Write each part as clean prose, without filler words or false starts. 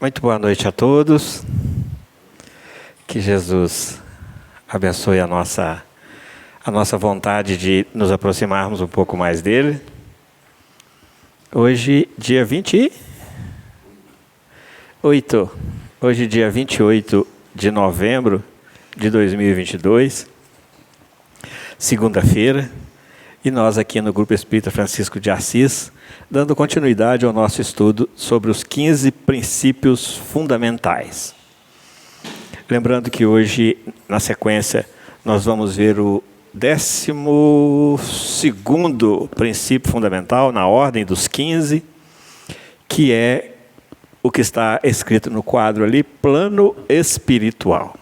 Muito boa noite a todos. Que Jesus abençoe a nossa vontade de nos aproximarmos um pouco mais dele. Hoje, dia 28. Hoje, dia 28 de novembro de 2022, segunda-feira, e nós aqui no Grupo Espírita Francisco de Assis, dando continuidade ao nosso estudo sobre os 15 princípios fundamentais. Lembrando que hoje, na sequência, nós vamos ver o 12º princípio fundamental, na ordem dos 15, que é o que está escrito no quadro ali, plano espiritual.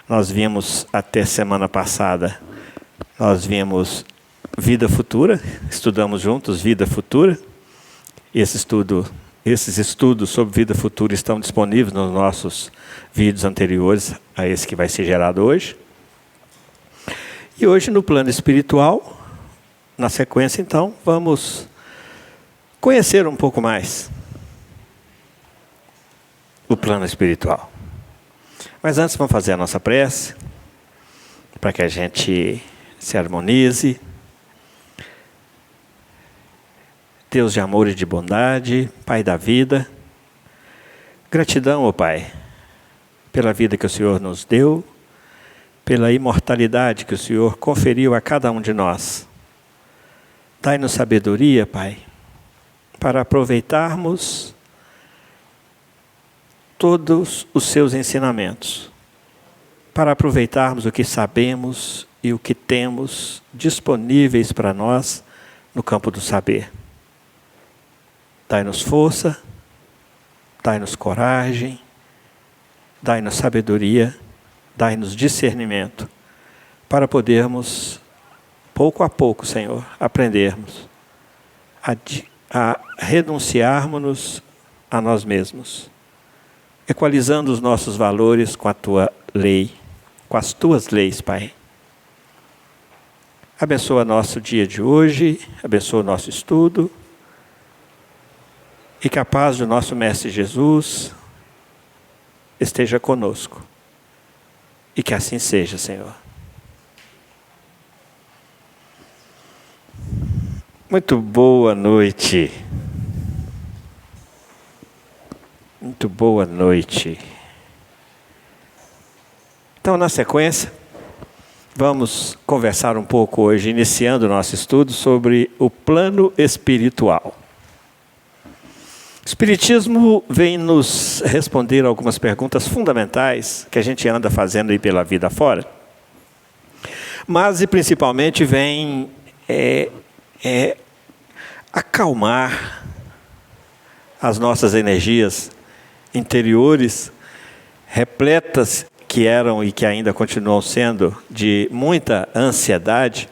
Nós vimos até semana passada, nós vimos vida futura, estudamos juntos vida futura. Esses estudos sobre vida futura estão disponíveis nos nossos vídeos anteriores a esse que vai ser gerado hoje. E hoje, no plano espiritual, na sequência, então, vamos conhecer um pouco mais o plano espiritual. Mas antes, vamos fazer a nossa prece, para que a gente se harmonize. Deus de amor e de bondade, Pai da vida, gratidão, ó Pai, pela vida que o Senhor nos deu, pela imortalidade que o Senhor conferiu a cada um de nós. Dai-nos sabedoria, Pai, para aproveitarmos todos os seus ensinamentos, para aproveitarmos o que sabemos e o que temos disponíveis para nós no campo do saber. Dai-nos força, dai-nos coragem, dai-nos sabedoria, dai-nos discernimento, para podermos, pouco a pouco, Senhor, aprendermos a renunciarmos a nós mesmos, equalizando os nossos valores com a Tua lei, com as Tuas leis, Pai. Abençoa nosso dia de hoje, abençoa o nosso estudo, e que a paz do nosso Mestre Jesus esteja conosco. E que assim seja, Senhor. Muito boa noite. Muito boa noite. Então, na sequência, vamos conversar um pouco hoje, iniciando o nosso estudo sobre o plano espiritual. O Espiritismo vem nos responder algumas perguntas fundamentais que a gente anda fazendo aí pela vida fora, mas e principalmente vem acalmar as nossas energias interiores, repletas que eram e que ainda continuam sendo de muita ansiedade.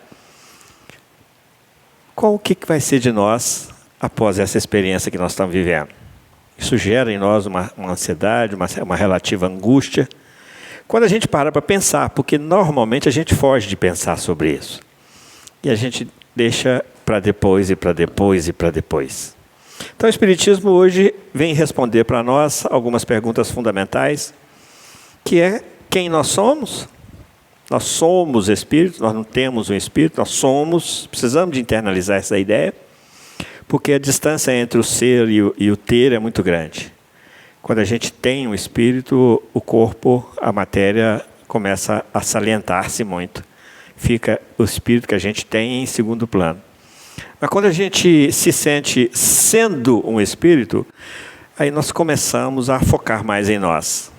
Qual o que vai ser de nós após essa experiência que nós estamos vivendo? Isso gera em nós uma ansiedade, uma relativa angústia. Quando a gente para pensar, porque normalmente a gente foge de pensar sobre isso. E a gente deixa para depois, e para depois, e para depois. Então o Espiritismo hoje vem responder para nós algumas perguntas fundamentais, que é quem nós somos. Nós somos espíritos, nós não temos um espírito, nós somos, precisamos de internalizar essa ideia, porque a distância entre o ser e o ter é muito grande. Quando a gente tem um espírito, o corpo, a matéria, começa a salientar-se muito. Fica o espírito que a gente tem em segundo plano. Mas quando a gente se sente sendo um espírito, aí nós começamos a focar mais em nós,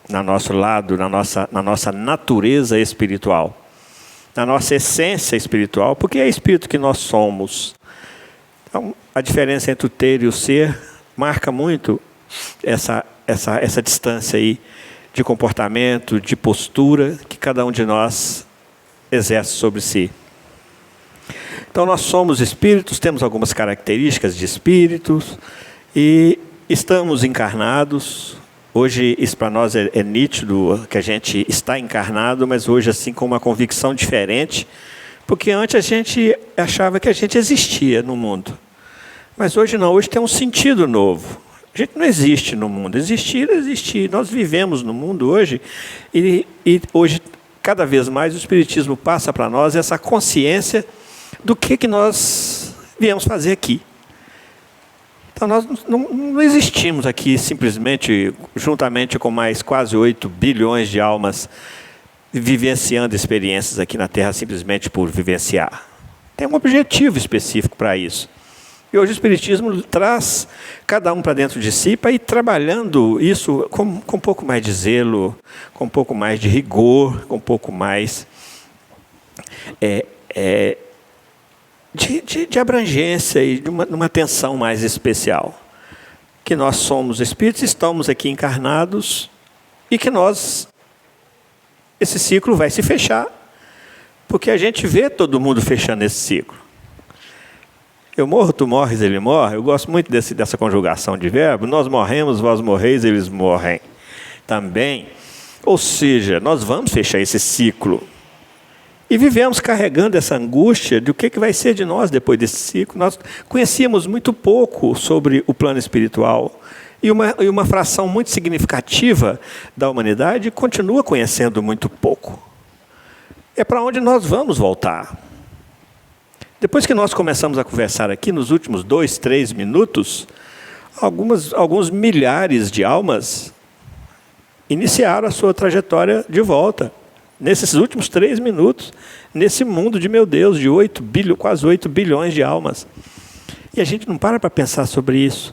no nosso lado, na nossa natureza espiritual, na nossa essência espiritual, porque é espírito que nós somos. Então, a diferença entre o ter e o ser marca muito essa distância aí de comportamento, de postura que cada um de nós exerce sobre si. Então, nós somos espíritos, temos algumas características de espíritos e estamos encarnados Hoje, isso para nós é nítido, que a gente está encarnado, mas hoje assim com uma convicção diferente, porque antes a gente achava que a gente existia no mundo. Mas hoje não, hoje tem um sentido novo. A gente não existe no mundo, existir. Nós vivemos no mundo hoje, e hoje, cada vez mais, o Espiritismo passa para nós essa consciência do que nós viemos fazer aqui. Então, nós não existimos aqui simplesmente, juntamente com mais quase 8 bilhões de almas, vivenciando experiências aqui na Terra simplesmente por vivenciar. Tem um objetivo específico para isso. E hoje o Espiritismo traz cada um para dentro de si para ir trabalhando isso com um pouco mais de zelo, com um pouco mais de rigor, com um pouco mais de abrangência e de uma atenção mais especial. Que nós somos espíritos, estamos aqui encarnados e que esse ciclo vai se fechar, porque a gente vê todo mundo fechando esse ciclo. Eu morro, tu morres, ele morre. Eu gosto muito dessa conjugação de verbo. Nós morremos, vós morreis, eles morrem também. Ou seja, nós vamos fechar esse ciclo. E vivemos carregando essa angústia de o que vai ser de nós depois desse ciclo. Nós conhecíamos muito pouco sobre o plano espiritual. E uma fração muito significativa da humanidade continua conhecendo muito pouco. É para onde nós vamos voltar. Depois que nós começamos a conversar aqui, nos últimos 2, 3 minutos, alguns milhares de almas iniciaram a sua trajetória de volta. Nesses últimos 3 minutos, nesse mundo de, meu Deus, de quase 8 bilhões de almas. E a gente não para pensar sobre isso.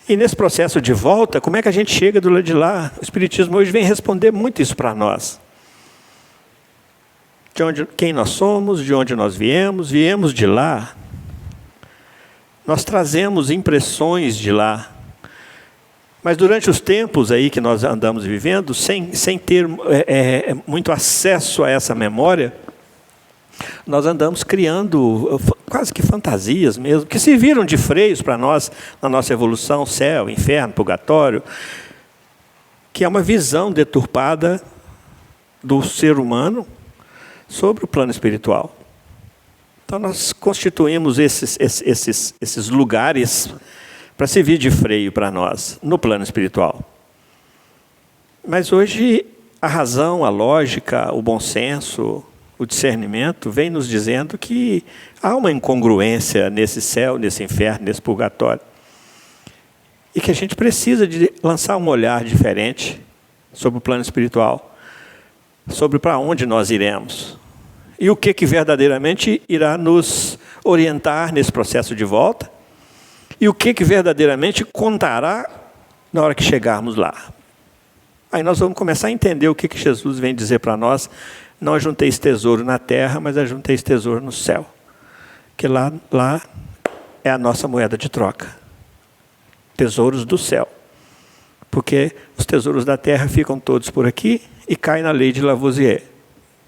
E nesse processo de volta, como é que a gente chega do lado de lá? O Espiritismo hoje vem responder muito isso para nós. Quem nós somos, de onde nós viemos de lá. Nós trazemos impressões de lá. Mas durante os tempos aí que nós andamos vivendo, sem ter muito acesso a essa memória, nós andamos criando quase que fantasias mesmo, que serviram de freios para nós, na nossa evolução, céu, inferno, purgatório, que é uma visão deturpada do ser humano sobre o plano espiritual. Então nós constituímos esses lugares para servir de freio para nós, no plano espiritual. Mas hoje a razão, a lógica, o bom senso, o discernimento vem nos dizendo que há uma incongruência nesse céu, nesse inferno, nesse purgatório. E que a gente precisa de lançar um olhar diferente sobre o plano espiritual, sobre para onde nós iremos. E o que verdadeiramente irá nos orientar nesse processo de volta. E o que verdadeiramente contará na hora que chegarmos lá. Aí nós vamos começar a entender o que Jesus vem dizer para nós. Não ajunteis tesouro na terra, mas ajunteis tesouro no céu. Que lá é a nossa moeda de troca. Tesouros do céu. Porque os tesouros da terra ficam todos por aqui e caem na lei de Lavoisier.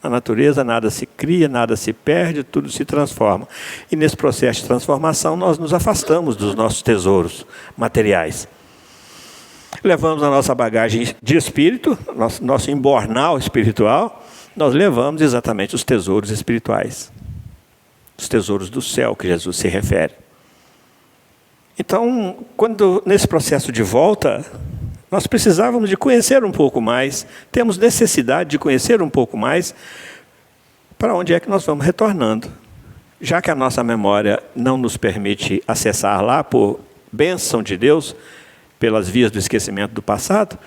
Na natureza nada se cria, nada se perde, tudo se transforma. E nesse processo de transformação nós nos afastamos dos nossos tesouros materiais. Levamos a nossa bagagem de espírito, nosso embornal espiritual, nós levamos exatamente os tesouros espirituais. Os tesouros do céu que Jesus se refere. Então, nesse processo de volta, nós precisávamos de conhecer um pouco mais, temos necessidade de conhecer um pouco mais para onde é que nós vamos retornando. Já que a nossa memória não nos permite acessar lá por bênção de Deus, pelas vias do esquecimento do passado,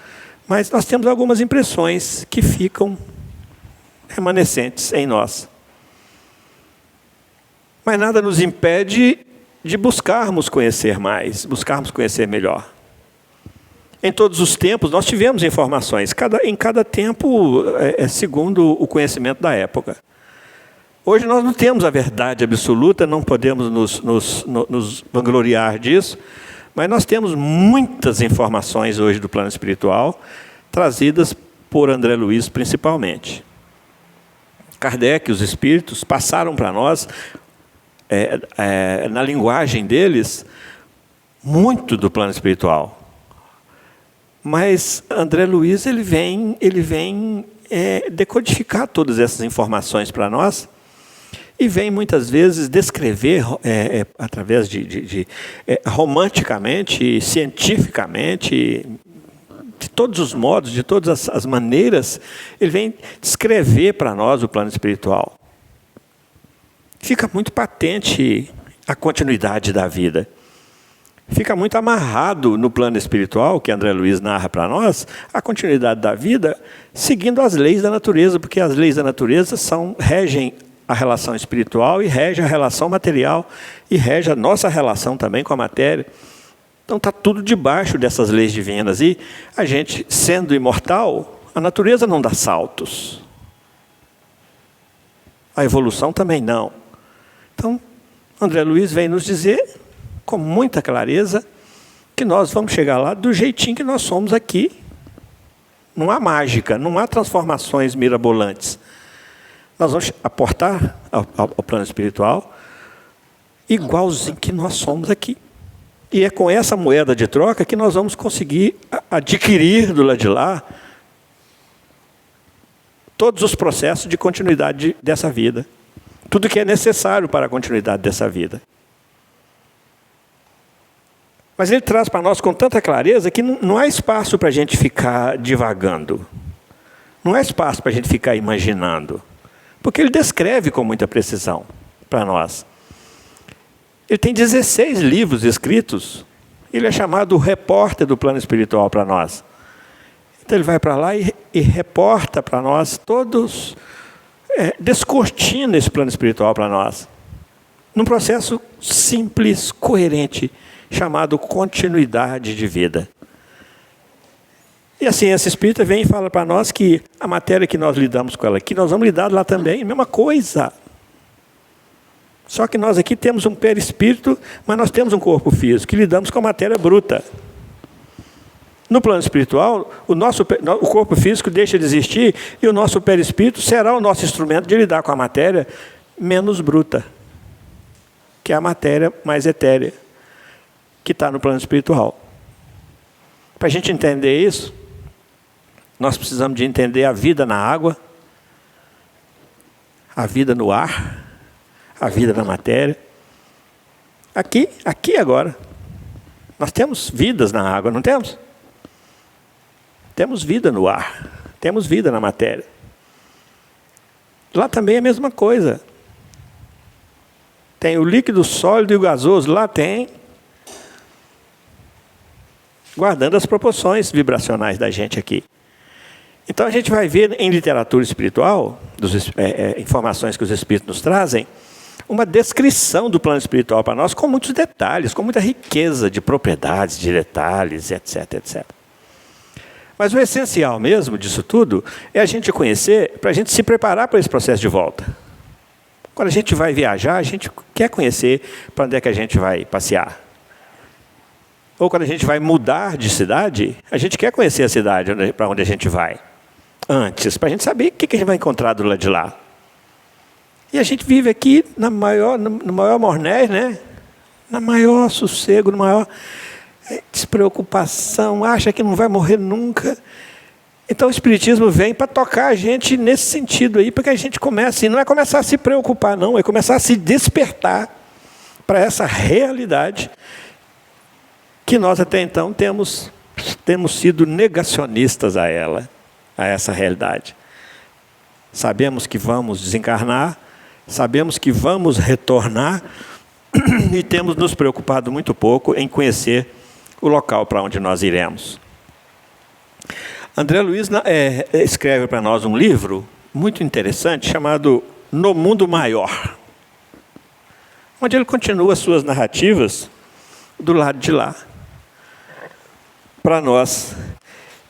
mas nós temos algumas impressões que ficam remanescentes em nós. Mas nada nos impede de buscarmos conhecer mais, buscarmos conhecer melhor. Em todos os tempos, nós tivemos informações, em cada tempo segundo o conhecimento da época. Hoje nós não temos a verdade absoluta, não podemos nos vangloriar disso, mas nós temos muitas informações hoje do plano espiritual, trazidas por André Luiz principalmente. Kardec e os espíritos passaram para nós, na linguagem deles, muito do plano espiritual. Mas André Luiz ele vem decodificar todas essas informações para nós e vem muitas vezes descrever através romanticamente, cientificamente, de todos os modos, de todas as maneiras, ele vem descrever para nós o plano espiritual. Fica muito patente a continuidade da vida. Fica muito amarrado no plano espiritual, que André Luiz narra para nós, a continuidade da vida, seguindo as leis da natureza, porque as leis da natureza regem a relação espiritual e regem a relação material e regem a nossa relação também com a matéria. Então está tudo debaixo dessas leis divinas. E a gente, sendo imortal, a natureza não dá saltos. A evolução também não. Então, André Luiz vem nos dizer, com muita clareza, que nós vamos chegar lá do jeitinho que nós somos aqui. Não há mágica, não há transformações mirabolantes. Nós vamos aportar ao plano espiritual igualzinho que nós somos aqui. E é com essa moeda de troca que nós vamos conseguir adquirir do lado de lá todos os processos de continuidade dessa vida. Tudo que é necessário para a continuidade dessa vida. Mas ele traz para nós com tanta clareza que não há espaço para a gente ficar divagando. Não há espaço para a gente ficar imaginando. Porque ele descreve com muita precisão para nós. Ele tem 16 livros escritos. Ele é chamado o repórter do plano espiritual para nós. Então ele vai para lá e reporta para nós todos, descortina esse plano espiritual para nós. Num processo simples, coerente, chamado continuidade de vida. E assim, esse espírita vem e fala para nós que a matéria que nós lidamos com ela aqui, nós vamos lidar lá também, a mesma coisa. Só que nós aqui temos um perispírito, mas nós temos um corpo físico, que lidamos com a matéria bruta. No plano espiritual, o corpo físico deixa de existir e o nosso perispírito será o nosso instrumento de lidar com a matéria menos bruta, que é a matéria mais etérea, que está no plano espiritual. Para a gente entender isso, nós precisamos de entender a vida na água, a vida no ar, a vida na matéria. Aqui agora. Nós temos vidas na água, não temos? Temos vida no ar, temos vida na matéria. Lá também é a mesma coisa. Tem o líquido, o sólido e o gasoso, lá tem. Guardando as proporções vibracionais da gente aqui. Então a gente vai ver em literatura espiritual, informações que os espíritos nos trazem, uma descrição do plano espiritual para nós com muitos detalhes, com muita riqueza de propriedades, de detalhes, etc, etc. Mas o essencial mesmo disso tudo é a gente conhecer, para a gente se preparar para esse processo de volta. Quando a gente vai viajar, a gente quer conhecer para onde é que a gente vai passear. Ou quando a gente vai mudar de cidade, a gente quer conhecer a cidade para onde a gente vai. Antes, para a gente saber o que a gente vai encontrar do lado de lá. E a gente vive aqui no maior mornés, né? No maior sossego, no maior despreocupação, acha que não vai morrer nunca. Então o Espiritismo vem para tocar a gente nesse sentido aí, para que a gente comece, e não é começar a se preocupar não, é começar a se despertar para essa realidade que nós até então temos sido negacionistas a ela, a essa realidade. Sabemos que vamos desencarnar, sabemos que vamos retornar e temos nos preocupado muito pouco em conhecer o local para onde nós iremos. André Luiz escreve para nós um livro muito interessante chamado No Mundo Maior, onde ele continua suas narrativas do lado de lá, para nós.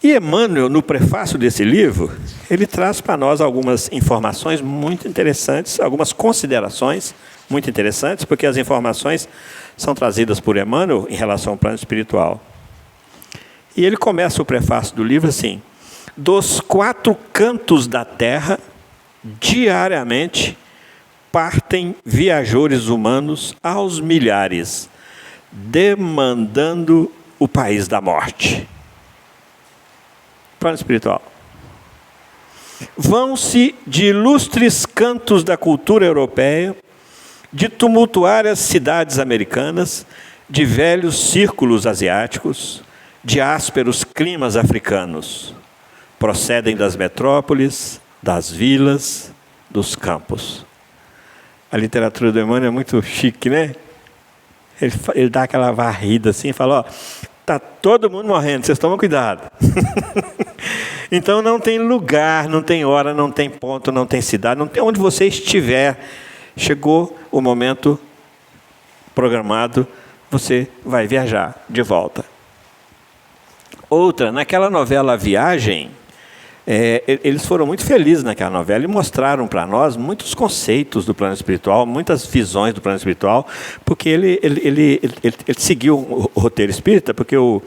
E Emmanuel, no prefácio desse livro, ele traz para nós algumas informações muito interessantes, algumas considerações muito interessantes, porque as informações são trazidas por Emmanuel em relação ao plano espiritual. E ele começa o prefácio do livro assim: dos 4 cantos da terra, diariamente, partem viajores humanos aos milhares, demandando o país da morte. Plano espiritual. Vão-se de ilustres cantos da cultura europeia, de tumultuárias cidades americanas, de velhos círculos asiáticos, de ásperos climas africanos. Procedem das metrópoles, das vilas, dos campos. A literatura do Emmanuel é muito chique, né? Ele dá aquela varrida assim e fala, ó, está todo mundo morrendo, vocês tomam cuidado. Então não tem lugar, não tem hora, não tem ponto, não tem cidade, não tem onde você estiver. Chegou o momento programado, você vai viajar de volta. Outra, naquela novela Viagem, eles foram muito felizes naquela novela e mostraram para nós muitos conceitos do plano espiritual, muitas visões do plano espiritual, porque ele seguiu o roteiro espírita, porque o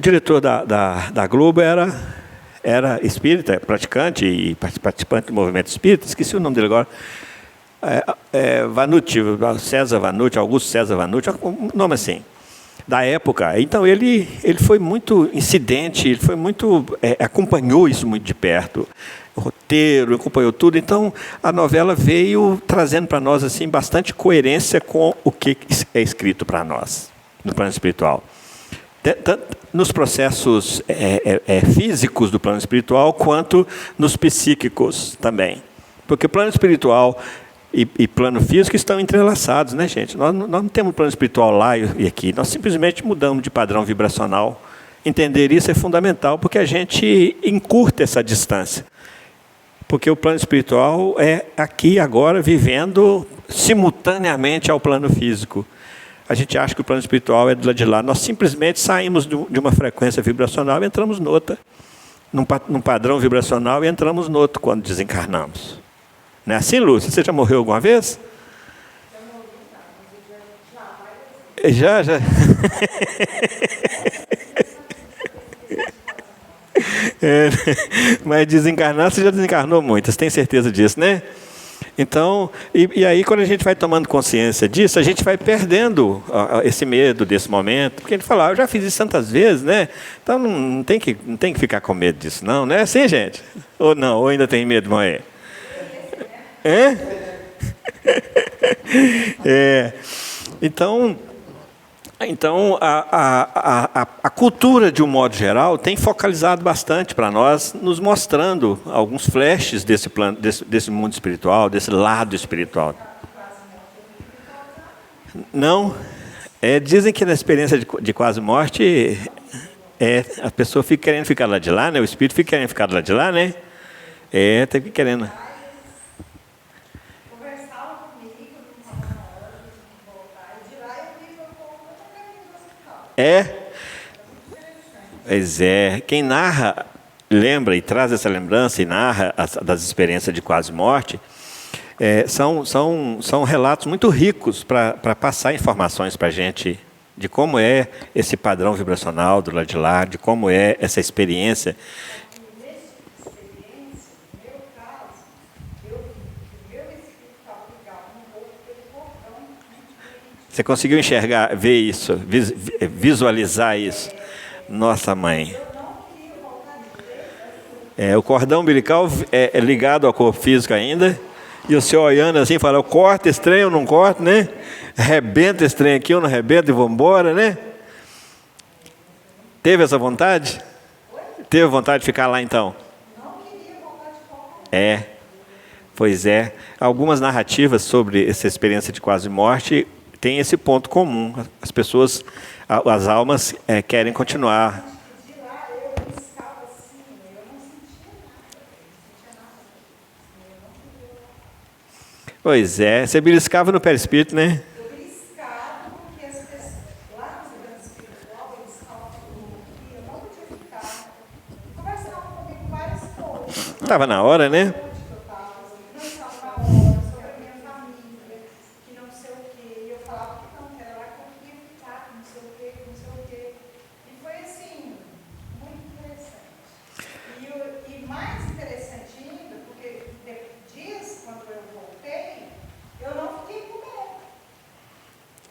diretor da Globo era espírita, praticante e participante do movimento espírita, esqueci o nome dele agora, Vanucci, César Vanucci, Augusto César Vanucci, um nome assim, da época. Então ele foi muito incidente, ele foi muito, acompanhou isso muito de perto, o roteiro, acompanhou tudo. Então a novela veio trazendo para nós assim bastante coerência com o que é escrito para nós no plano espiritual. Nos processos físicos do plano espiritual, quanto nos psíquicos também. Porque plano espiritual e plano físico estão entrelaçados, né, gente? Nós não temos plano espiritual lá e aqui. Nós simplesmente mudamos de padrão vibracional. Entender isso é fundamental, porque a gente encurta essa distância. Porque o plano espiritual é aqui, agora, vivendo simultaneamente ao plano físico. A gente acha que o plano espiritual é do lado de lá. Nós simplesmente saímos de uma frequência vibracional e entramos noutra. Num padrão vibracional e entramos noutro quando desencarnamos. Não é assim, Lúcia? Você já morreu alguma vez? Já. Mas desencarnar, você já desencarnou muito, você tem certeza disso, né? Então, e aí quando a gente vai tomando consciência disso, a gente vai perdendo esse medo desse momento, porque ele fala, eu já fiz isso tantas vezes, né? Então não tem que ficar com medo disso, não é assim, gente? Ou não, ou ainda tem medo de morrer? Então a cultura, de um modo geral, tem focalizado bastante para nós, nos mostrando alguns flashes desse plano, desse mundo espiritual, desse lado espiritual. Não, dizem que na experiência de quase morte, a pessoa fica querendo ficar lá de lá, né? O espírito fica querendo ficar lá de lá, né? Tem que querendo. Pois é. Quem narra, lembra e traz essa lembrança e narra das experiências de quase morte, são relatos muito ricos para passar informações para a gente de como é esse padrão vibracional do lado de lá, de como é essa experiência. Você conseguiu enxergar, ver isso, visualizar isso? Nossa, mãe. O cordão umbilical é ligado ao corpo físico ainda, e o senhor olhando assim, fala, eu corto esse trem ou não corto, né? Arrebenta esse trem aqui ou não arrebenta e vou embora, né? Teve essa vontade? Teve vontade de ficar lá então? Pois é. Algumas narrativas sobre essa experiência de quase morte tem esse ponto comum. As pessoas, as almas querem continuar. Pois é, você beliscava no perispírito, né? Eu beliscava porque as pessoas, lá no evento espiritual, eles falam que eu não podia ficar. Conversavam comigo várias coisas. Estava na hora, né?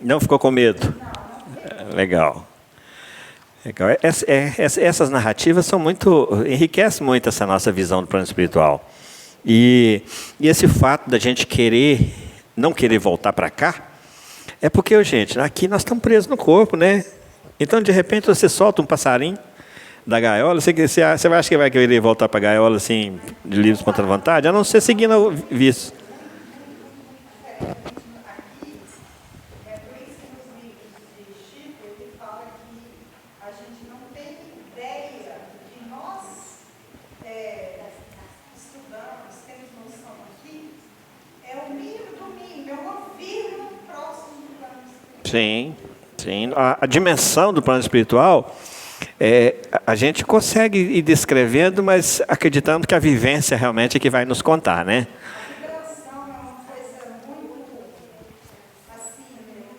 Não ficou com medo? Legal. Legal. Essas narrativas enriquecem muito essa nossa visão do plano espiritual. E esse fato da gente não querer voltar para cá, é porque, gente, aqui nós estamos presos no corpo, né? Então, de repente, você solta um passarinho da gaiola, você acha que vai querer voltar para a gaiola assim, de livre espontânea vontade? A não ser seguindo o vício. Sim, sim. A dimensão do plano espiritual, a gente consegue ir descrevendo, mas acreditando que a vivência realmente é que vai nos contar, né? A vibração é uma coisa muito, assim, a gente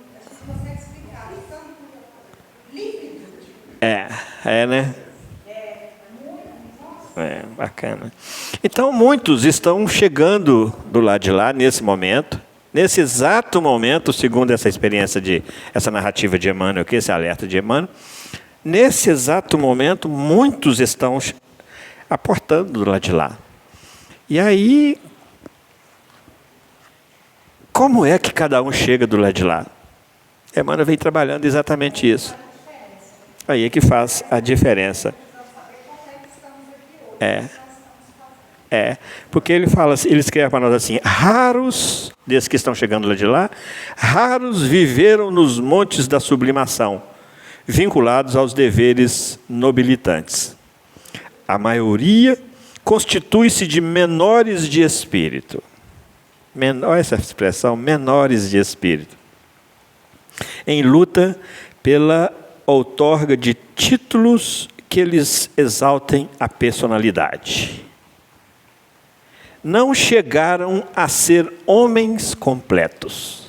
não consegue explicar, tanto líquido. Né? Bacana. Então, muitos estão chegando do lado de lá, nesse momento. Nesse exato momento, segundo essa narrativa de Emmanuel, esse alerta de Emmanuel, nesse exato momento, muitos estão aportando do lado de lá. E aí, como é que cada um chega do lado de lá? Emmanuel vem trabalhando exatamente isso. Aí é que faz a diferença. Porque ele escreve para nós assim: raros desses que estão chegando lá de lá, raros viveram nos montes da sublimação, vinculados aos deveres nobilitantes. A maioria constitui-se de menores de espírito. Essa expressão, menores de espírito. Em luta pela outorga de títulos que lhes exaltem a personalidade. Não chegaram a ser homens completos.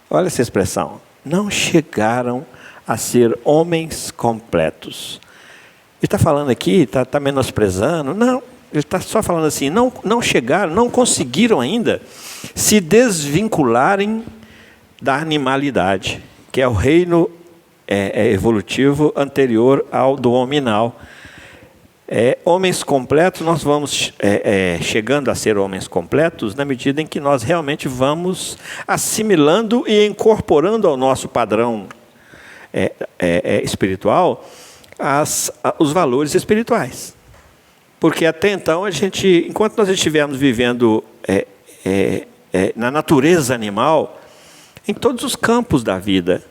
Olha essa expressão. Não chegaram a ser homens completos. Ele está falando aqui, está menosprezando? Não, ele está só falando assim, não chegaram, não conseguiram ainda se desvincularem da animalidade, que é o reino evolutivo anterior ao do hominal. Homens completos, nós vamos chegando a ser homens completos na medida em que nós realmente vamos assimilando e incorporando ao nosso padrão espiritual os valores espirituais. Porque até então, enquanto nós estivermos vivendo na natureza animal, em todos os campos da vida,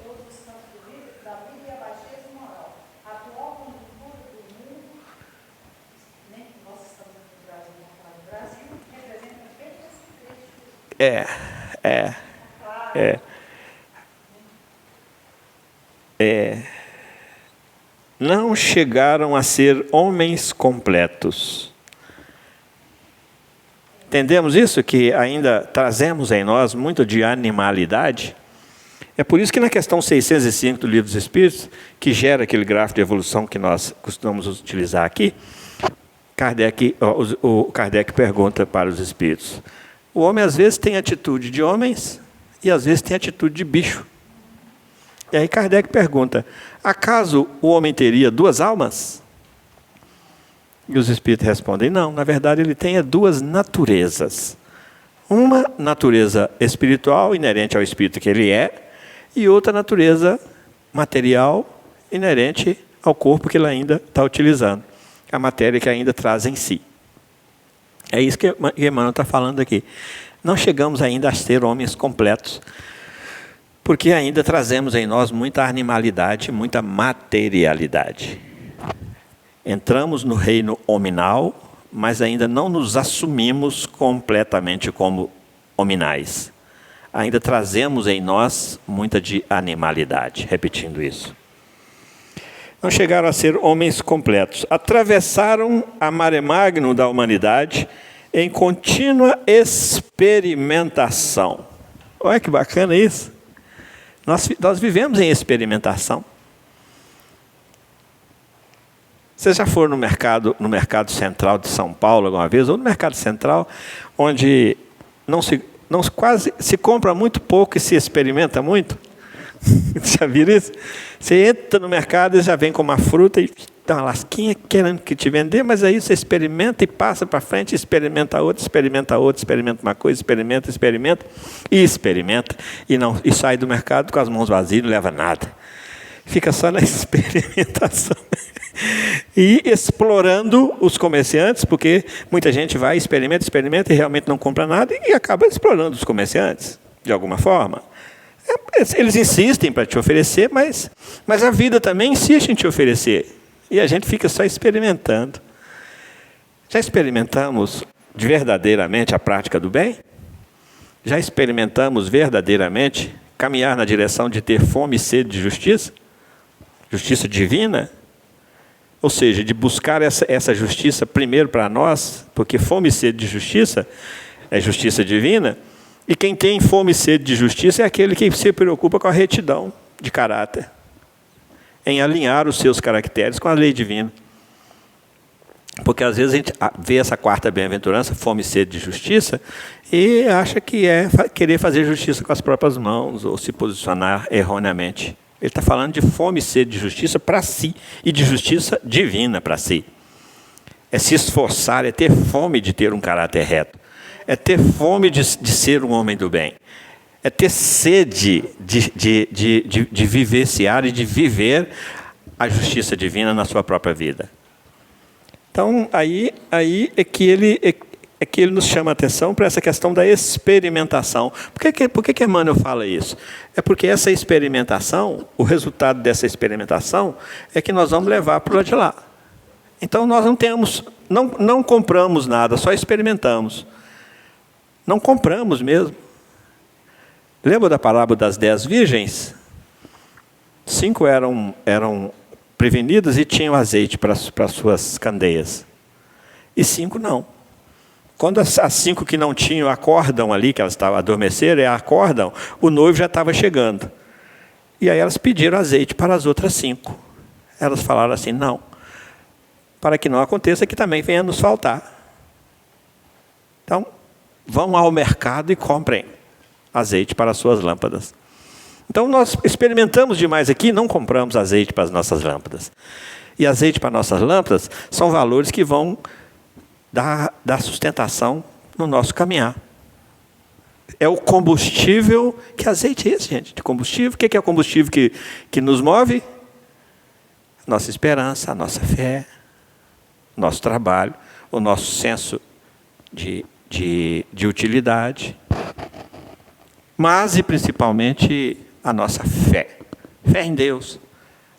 não chegaram a ser homens completos. Entendemos isso? Que ainda trazemos em nós muito de animalidade. É por isso que na questão 605 do Livro dos Espíritos, que gera aquele gráfico de evolução que nós costumamos utilizar aqui, o Kardec pergunta para os espíritos: o homem às vezes tem atitude de homens e às vezes tem atitude de bicho. E aí Kardec pergunta: acaso o homem teria duas almas? E os espíritos respondem: não, na verdade ele tem duas naturezas. Uma natureza espiritual, inerente ao espírito que ele é, e outra natureza material, inerente ao corpo que ele ainda está utilizando. A matéria que ainda traz em si. É isso que Emmanuel está falando aqui. Não chegamos ainda a ser homens completos, porque ainda trazemos em nós muita animalidade, muita materialidade. Entramos no reino hominal, mas ainda não nos assumimos completamente como hominais. Ainda trazemos em nós muita de animalidade, repetindo isso. Não chegaram a ser homens completos. Atravessaram a mare magnum da humanidade em contínua experimentação. Olha que bacana isso. Nós vivemos em experimentação. Você já foi no mercado central de São Paulo alguma vez? Ou no mercado central, onde quase se compra muito pouco e se experimenta muito? Já viram isso? Você entra no mercado e já vem com uma fruta e dá uma lasquinha querendo que te vender, mas aí você experimenta e passa para frente, experimenta outra, experimenta uma coisa, experimenta e sai do mercado com as mãos vazias, não leva nada. Fica só na experimentação. E explorando os comerciantes, porque muita gente vai, experimenta e realmente não compra nada e acaba explorando os comerciantes, de alguma forma. Eles insistem para te oferecer, mas a vida também insiste em te oferecer. E a gente fica só experimentando. Já experimentamos verdadeiramente a prática do bem? Já experimentamos verdadeiramente caminhar na direção de ter fome e sede de justiça? Justiça divina? Ou seja, de buscar essa justiça primeiro para nós, porque fome e sede de justiça é justiça divina, e quem tem fome e sede de justiça é aquele que se preocupa com a retidão de caráter, em alinhar os seus caracteres com a lei divina. Porque às vezes a gente vê essa quarta bem-aventurança, fome e sede de justiça, e acha que é querer fazer justiça com as próprias mãos, ou se posicionar erroneamente. Ele está falando de fome e sede de justiça para si, e de justiça divina para si. É se esforçar, é ter fome de ter um caráter reto. É ter fome de ser um homem do bem. É ter sede de vivenciar e de viver a justiça divina na sua própria vida. Então, aí é que ele nos chama a atenção para essa questão da experimentação. Por que Emmanuel fala isso? É porque essa experimentação, o resultado dessa experimentação, é que nós vamos levar para o lado de lá. Então, nós não compramos nada, só experimentamos. Não compramos mesmo. Lembra da parábola das 10 virgens? 5 eram prevenidas e tinham azeite para suas candeias. E 5 não. Quando as 5 que não tinham acordam ali, que elas estavam adormeceram, acordam, o noivo já estava chegando. E aí elas pediram azeite para as outras 5. Elas falaram assim, não, para que não aconteça que também venha nos faltar. Então, vão ao mercado e comprem azeite para as suas lâmpadas. Então, nós experimentamos demais aqui, não compramos azeite para as nossas lâmpadas. E azeite para nossas lâmpadas são valores que vão dar sustentação no nosso caminhar. É o combustível. Que azeite é esse, gente? De combustível. O que é o combustível que nos move? Nossa esperança, a nossa fé, nosso trabalho, o nosso senso de utilidade, mas e principalmente a nossa fé. Fé em Deus.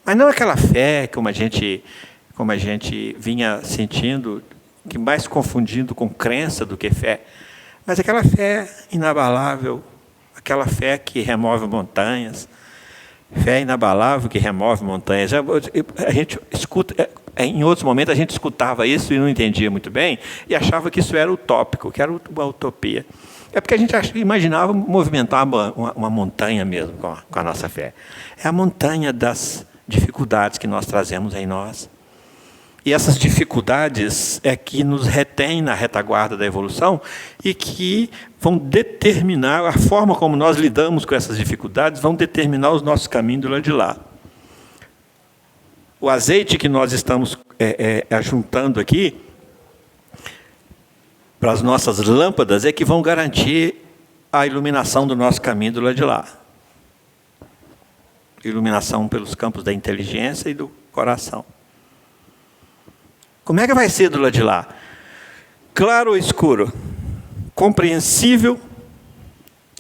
Mas não aquela fé como a gente vinha sentindo, que mais confundindo com crença do que fé, mas aquela fé inabalável, aquela fé que remove montanhas, fé inabalável que remove montanhas. A gente escuta, em outros momentos a gente escutava isso e não entendia muito bem, e achava que isso era utópico, que era uma utopia. É porque a gente imaginava movimentar uma montanha mesmo com a nossa fé. É a montanha das dificuldades que nós trazemos em nós. E essas dificuldades é que nos retêm na retaguarda da evolução e que vão determinar a forma como nós lidamos com essas dificuldades, vão determinar os nossos caminhos do lado de lá. O azeite que nós estamos ajuntando aqui para as nossas lâmpadas é que vão garantir a iluminação do nosso caminho do lado de lá. Iluminação pelos campos da inteligência e do coração. Como é que vai ser do lado de lá? Claro ou escuro? Compreensível?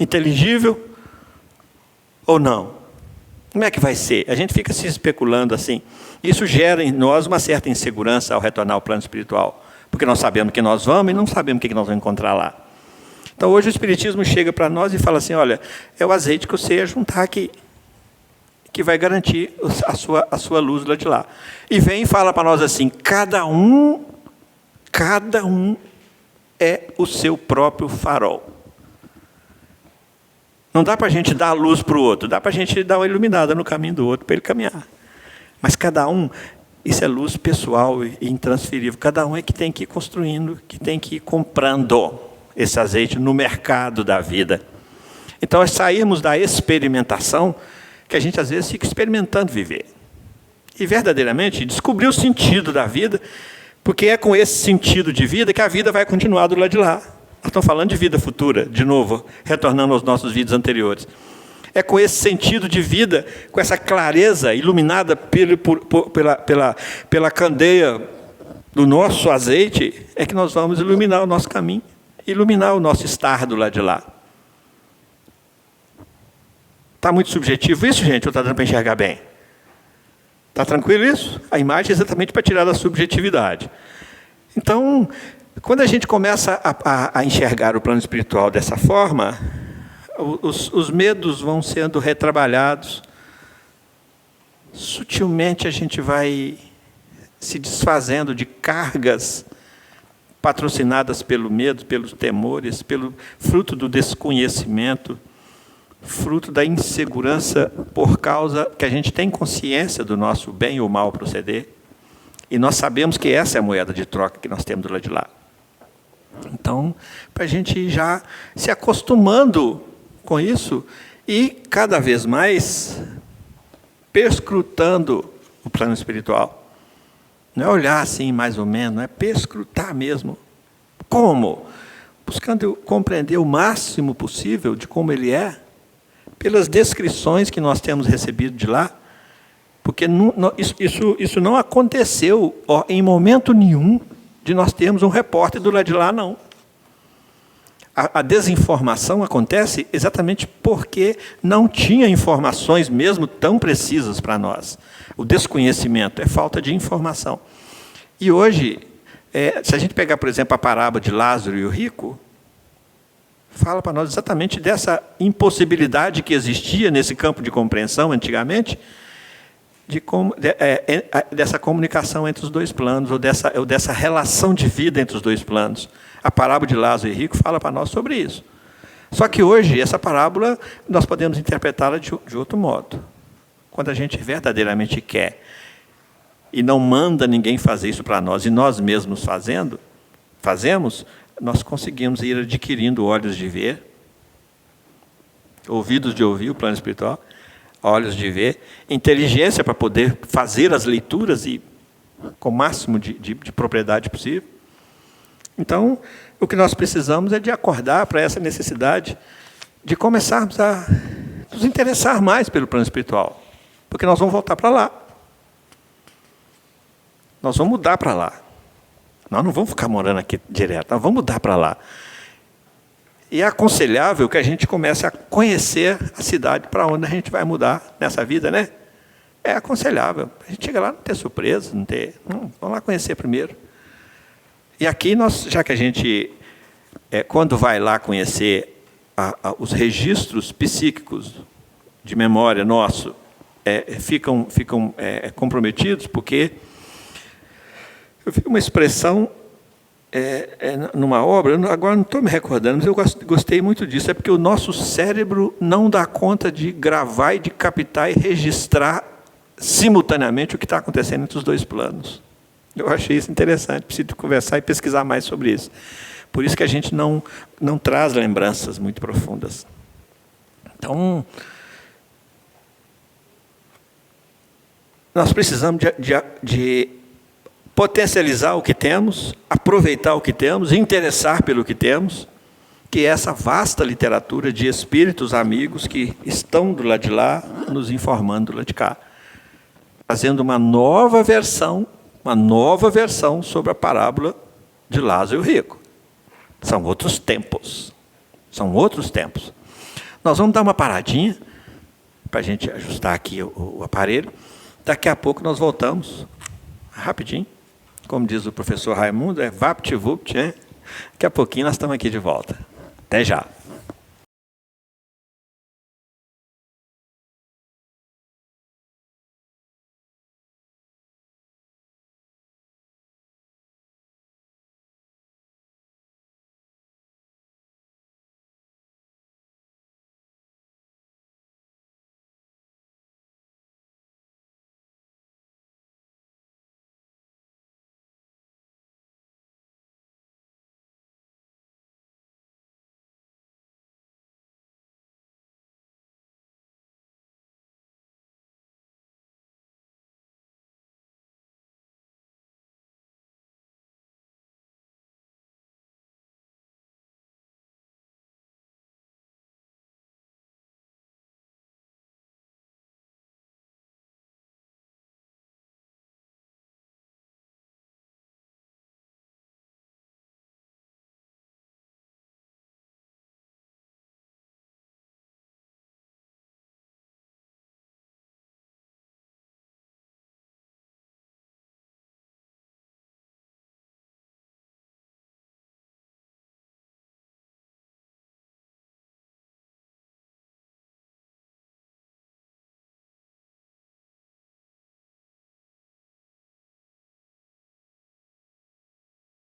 Inteligível? Ou não? Como é que vai ser? A gente fica se especulando assim. Isso gera em nós uma certa insegurança ao retornar ao plano espiritual. Porque nós sabemos que nós vamos e não sabemos o que nós vamos encontrar lá. Então hoje o Espiritismo chega para nós e fala assim, olha, é o azeite que você ia juntar aqui, que vai garantir a sua luz lá de lá. E vem e fala para nós assim, cada um é o seu próprio farol. Não dá para a gente dar a luz para o outro, dá para a gente dar uma iluminada no caminho do outro, para ele caminhar. Mas cada um, isso é luz pessoal e intransferível, cada um é que tem que ir construindo, que tem que ir comprando esse azeite no mercado da vida. Então, é sairmos da experimentação, que a gente às vezes fica experimentando viver. E verdadeiramente descobrir o sentido da vida, porque é com esse sentido de vida que a vida vai continuar do lado de lá. Nós estamos falando de vida futura, de novo, retornando aos nossos vídeos anteriores. É com esse sentido de vida, com essa clareza iluminada pela candeia do nosso azeite, é que nós vamos iluminar o nosso caminho, iluminar o nosso estar do lado de lá. Está muito subjetivo isso, gente, ou está dando para enxergar bem? Está tranquilo isso? A imagem é exatamente para tirar da subjetividade. Então, quando a gente começa a enxergar o plano espiritual dessa forma, os medos vão sendo retrabalhados. Sutilmente a gente vai se desfazendo de cargas patrocinadas pelo medo, pelos temores, pelo fruto do desconhecimento, fruto da insegurança, por causa que a gente tem consciência do nosso bem ou mal proceder, e nós sabemos que essa é a moeda de troca que nós temos do lado de lá. Então, para a gente ir já se acostumando com isso e cada vez mais perscrutando o plano espiritual. Não é olhar assim mais ou menos, não é perscrutar mesmo. Como? Buscando compreender o máximo possível de como ele é, pelas descrições que nós temos recebido de lá, porque isso não aconteceu em momento nenhum de nós termos um repórter do lado de lá, não. A desinformação acontece exatamente porque não tinha informações mesmo tão precisas para nós. O desconhecimento é falta de informação. E hoje, se a gente pegar, por exemplo, a parábola de Lázaro e o rico, fala para nós exatamente dessa impossibilidade que existia nesse campo de compreensão antigamente, dessa comunicação entre os dois planos, ou dessa relação de vida entre os dois planos. A parábola de Lázaro e rico fala para nós sobre isso. Só que hoje, essa parábola, nós podemos interpretá-la de outro modo. Quando a gente verdadeiramente quer, e não manda ninguém fazer isso para nós, e nós mesmos fazemos, nós conseguimos ir adquirindo olhos de ver, ouvidos de ouvir o plano espiritual, olhos de ver, inteligência para poder fazer as leituras e com o máximo de propriedade possível. Então, o que nós precisamos é de acordar para essa necessidade de começarmos a nos interessar mais pelo plano espiritual, porque nós vamos voltar para lá. Nós vamos mudar para lá. Nós não vamos ficar morando aqui direto, nós vamos mudar para lá. E é aconselhável que a gente comece a conhecer a cidade para onde a gente vai mudar nessa vida, né? É aconselhável. A gente chega lá, não ter surpresa, vamos lá conhecer primeiro. E aqui, já que a gente, quando vai lá conhecer os registros psíquicos de memória nosso, ficam comprometidos, porque eu vi uma expressão numa obra, agora não estou me recordando, mas eu gostei muito disso, é porque o nosso cérebro não dá conta de gravar e de captar e registrar simultaneamente o que está acontecendo entre os dois planos. Eu achei isso interessante, preciso conversar e pesquisar mais sobre isso. Por isso que a gente não traz lembranças muito profundas. Então, nós precisamos de potencializar o que temos, aproveitar o que temos, interessar pelo que temos, que é essa vasta literatura de espíritos amigos que estão do lado de lá, nos informando do lado de cá, fazendo uma nova versão sobre a parábola de Lázaro e o rico. São outros tempos. São outros tempos. Nós vamos dar uma paradinha, para a gente ajustar aqui o aparelho. Daqui a pouco nós voltamos, rapidinho. Como diz o professor Raimundo, vapt-vupt, né? Daqui a pouquinho nós estamos aqui de volta. Até já.